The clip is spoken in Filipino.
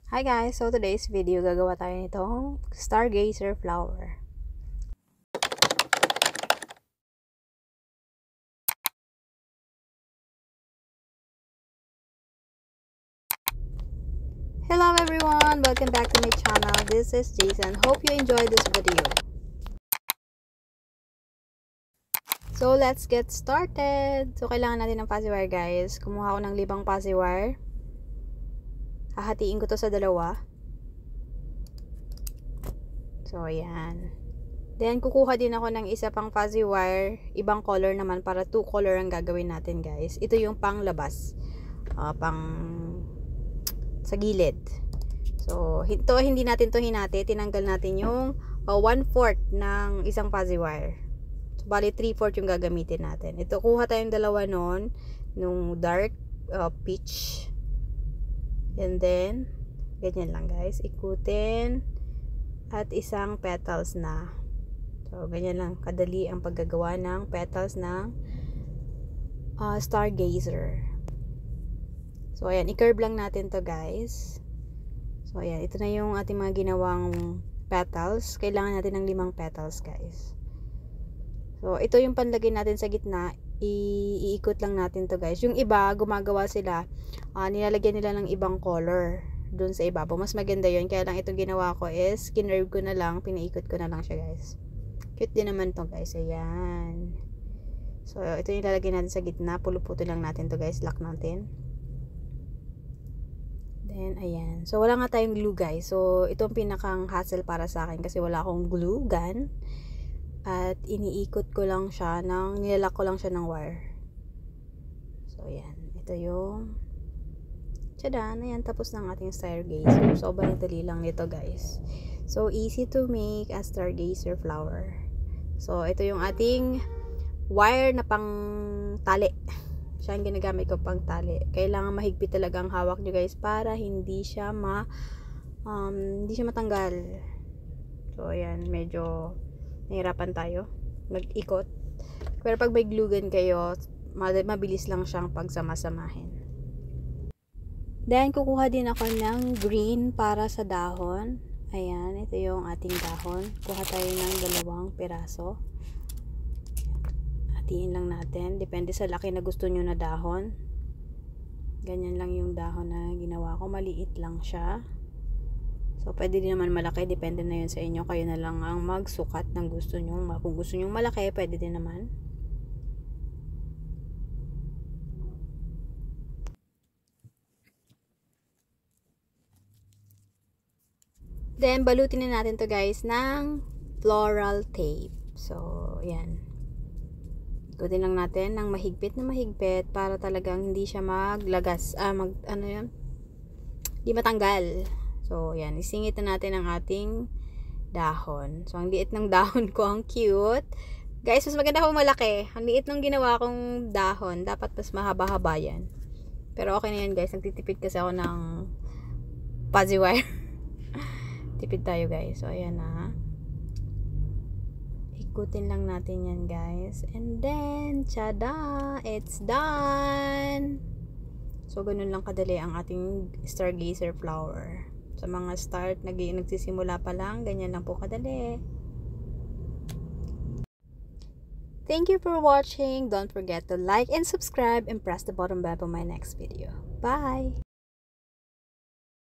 Hi guys! So today's video, gagawa tayo nitong Stargazer flower. Hello everyone! Welcome back to my channel. This is Jason. Hope you enjoyed this video. So let's get started! So kailangan natin ng fuzzy wire guys. Kumuha ako ng 5 fuzzy wire. Hahatiin ko to sa 2. So ayan. Then kukuha din ako ng isa pang fuzzy wire, ibang color naman, para 2 color ang gagawin natin guys. Ito yung pang labas, pang sa gilid. So ito hindi natin to hinati, tinanggal natin yung 1/4 ng isang fuzzy wire. So bali 3/4 yung gagamitin natin. Ito kuha tayong 2 nung dark peach. And then ganyan lang guys, ikutin at isang petals na. So, ganyan lang kadali ang paggagawa ng petals ng Stargazer. So, ayan, i-curve lang natin to guys. So, ayan, ito na yung ating mga ginawang petals. Kailangan natin ng 5 petals guys. So, ito yung panlagay natin sa gitna. Iikot lang natin to guys. Yung iba, gumagawa sila, nilalagyan nila ng ibang color dun sa ibabaw. Mas maganda yun. Kaya lang itong ginawa ko is, kinerve ko na lang, pinaikot ko na lang siya guys. Cute din naman to guys. Ayan. So, ito yung ilalagay natin sa gitna. Pulo-puto lang natin to guys. Lock natin. Then, ayan. So, wala nga tayong glue guys. So, ito ang pinakang hassle para sa akin kasi wala akong glue gun. At iniikot ko lang siya nilalak ko lang siya ng wire. So, ayan. Ito yung tadaan. Ayan. Tapos ng ating Stargazer. So, sobrang dali lang nito guys. So, easy to make a Stargazer flower. So, ito yung ating wire na pang tali. Siya ang ginagamit ko pang tali. Kailangan mahigpit talaga ang hawak nyo guys para hindi siya matanggal. So, ayan. Medyo nahirapan tayo mag-ikot. Pero pag may glue gun kayo, mabilis lang siyang pagsama-samahin. Then, kukuha din ako ng green para sa dahon. Ayan, ito yung ating dahon. Kuha tayo ng 2 piraso. Hatiin lang natin. Depende sa laki na gusto nyo na dahon. Ganyan lang yung dahon na ginawa ko. Maliit lang siya. So, pwede din naman malaki. Depende na yun sa inyo. Kayo na lang ang magsukat ng gusto nyo. Kung gusto nyo malaki, pwede din naman. Then, balutin na natin to guys ng floral tape. So, yan. Ikutin lang natin ng mahigpit na mahigpit para talagang hindi siya maglagas. Hindi matanggal. So, yan. Isingit na natin ang ating dahon. So, ang liit ng dahon ko. Ang cute. Guys, mas maganda kung malaki. Ang liit ng ginawa kong dahon. Dapat mas mahaba-haba yan. Pero okay na yan guys. Nagtitipid kasi ako ng fuzzy wire. Tipid tayo guys. So, ayan na. Ikutin lang natin yan guys. And then, tada! It's done! So, ganun lang kadali ang ating Stargazer flower. Sa mga nagsisimula pa lang, ganyan lang po kadali. Thank you for watching. Don't forget to like and subscribe and press the button bell for my next video. Bye!